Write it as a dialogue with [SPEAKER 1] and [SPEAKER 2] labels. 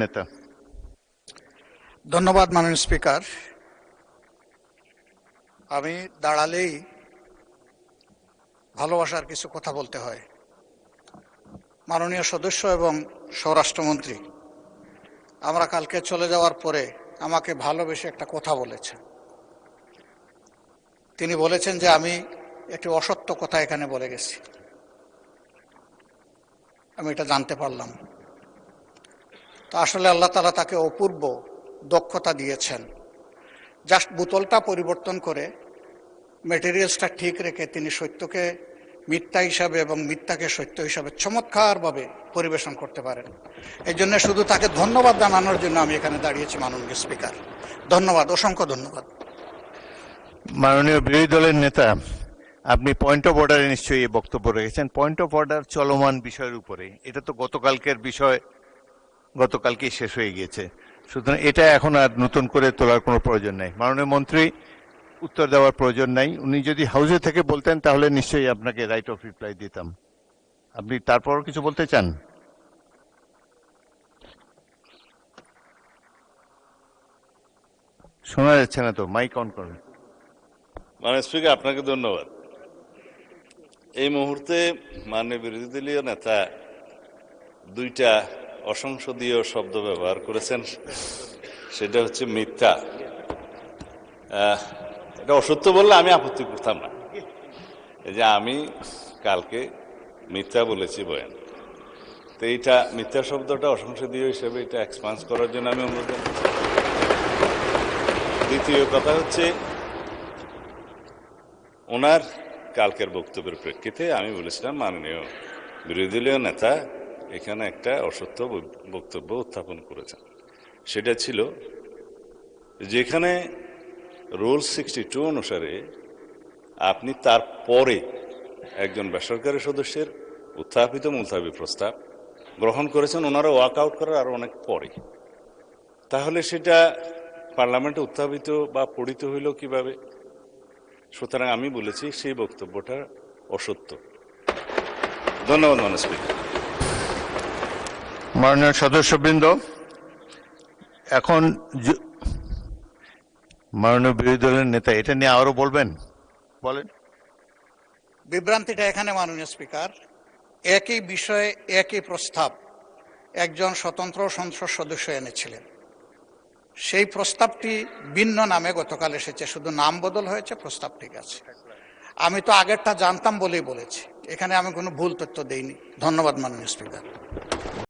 [SPEAKER 1] নেতা।
[SPEAKER 2] ধন্যবাদ মাননীয় স্পিকার। আমি দাঁড়ালেই ভালোবাসার কিছু কথা বলতে হয়। মাননীয় সদস্য এবং স্বরাষ্ট্রমন্ত্রী আমরা কালকে চলে যাওয়ার পরে আমাকে ভালোবেসে একটা কথা বলেছেন। তিনি বলেছেন যে আমি একটি অসত্য কথা এখানে বলে গেছি। আমি এটা জানতে পারলাম। তো আসলে আল্লাহ তাআলা তাকে অপূর্ব দক্ষতা দিয়েছেন। জাস্ট বোতলটা পরিবর্তন করে মেটেরিয়ালসটা ঠিক রেখে তিনি সত্যকে মিথ্যা হিসাবে এবং মিথ্যাকে সত্য হিসাবে চমৎকারভাবে পরিবেশন করতে পারেন। এই জন্য শুধু তাকে ধন্যবাদ জানানোর জন্য আমি এখানে দাঁড়িয়েছি মাননীয় স্পিকার। ধন্যবাদ, অসংখ্য ধন্যবাদ।
[SPEAKER 1] মাননীয় বিরোধী দলের নেতা, আপনি পয়েন্ট অফ অর্ডারে নিশ্চয়ই এই বক্তব্য রেখেছেন। পয়েন্ট অফ অর্ডার চলমান বিষয়ের উপরে, এটা তো গতকালকের বিষয়, গতকালকেই শেষ হয়ে গিয়েছে, সুতরাং এটা এখন আর নতুন করে তোলার কোনো প্রয়োজন নেই। মাননীয় মন্ত্রী উত্তর দেওয়ার প্রয়োজন নাই। উনি যদি হাউসে থেকে বলতেন তাহলে নিশ্চয়ই আপনাকে রাইট অফ রিপ্লাই দিতাম। আপনি তারপরও কিছু বলতে চান? শোনা যাচ্ছে না তো, মাইক অন করুন।
[SPEAKER 3] মাননীয় স্পিকার, আপনাকে ধন্যবাদ। এই মুহূর্তে মাননীয় বিরোধী দলীয় নেতা দুইটা অসংসদীয় শব্দ ব্যবহার করেছেন, সেটা হচ্ছে মিথ্যা। এটা অসত্য বললে আমি আপত্তি করতাম না। এই যে আমি কালকে মিথ্যা বলেছি বয়ান, তো এইটা মিথ্যা শব্দটা অসংসদীয় হিসেবে এটা এক্সপান্স করার জন্য আমি অনুরোধ জানাই। দ্বিতীয় কথা হচ্ছে, ওনার কালকের বক্তব্যের প্রেক্ষিতে আমি বলেছিলাম মাননীয় বিরোধী দলীয় নেতা এখানে একটা অসত্য বক্তব্য উত্থাপন করেছেন। সেটা ছিল যেখানে রুল 62 অনুসারে আপনি তারপরে একজন বেসরকারি সদস্যের উত্থাপিত মুলতাবি প্রস্তাব গ্রহণ করেছেন, ওনারা ওয়াক আউট করার আরো অনেক পরে, তাহলে সেটা পার্লামেন্টে উত্থাপিত বা পড়িত হইল কিভাবে? সুতরাং আমি বলেছি সেই বক্তব্যটা অসত্য। ধন্যবাদ মাননীয় স্পিকার।
[SPEAKER 1] মাননীয় সদস্যবৃন্দ, এখন মাননীয় বিরোধী দলের নেতা এটা নিয়ে আরো বলবেন? বলেন।
[SPEAKER 2] বিভ্রান্তিটা এখানে মাননীয় স্পিকার, একই বিষয়ে একই প্রস্তাব একজন স্বতন্ত্র সংসদ সদস্য এনেছিলেন। সেই প্রস্তাবটি ভিন্ন নামে গতকাল এসেছে, শুধু নাম বদল হয়েছে, প্রস্তাব ঠিক আছে। আমি তো আগেরটা জানতাম বলেই বলেছি, এখানে আমি কোনো ভুল তথ্য দেইনি। ধন্যবাদ মাননীয় স্পিকার।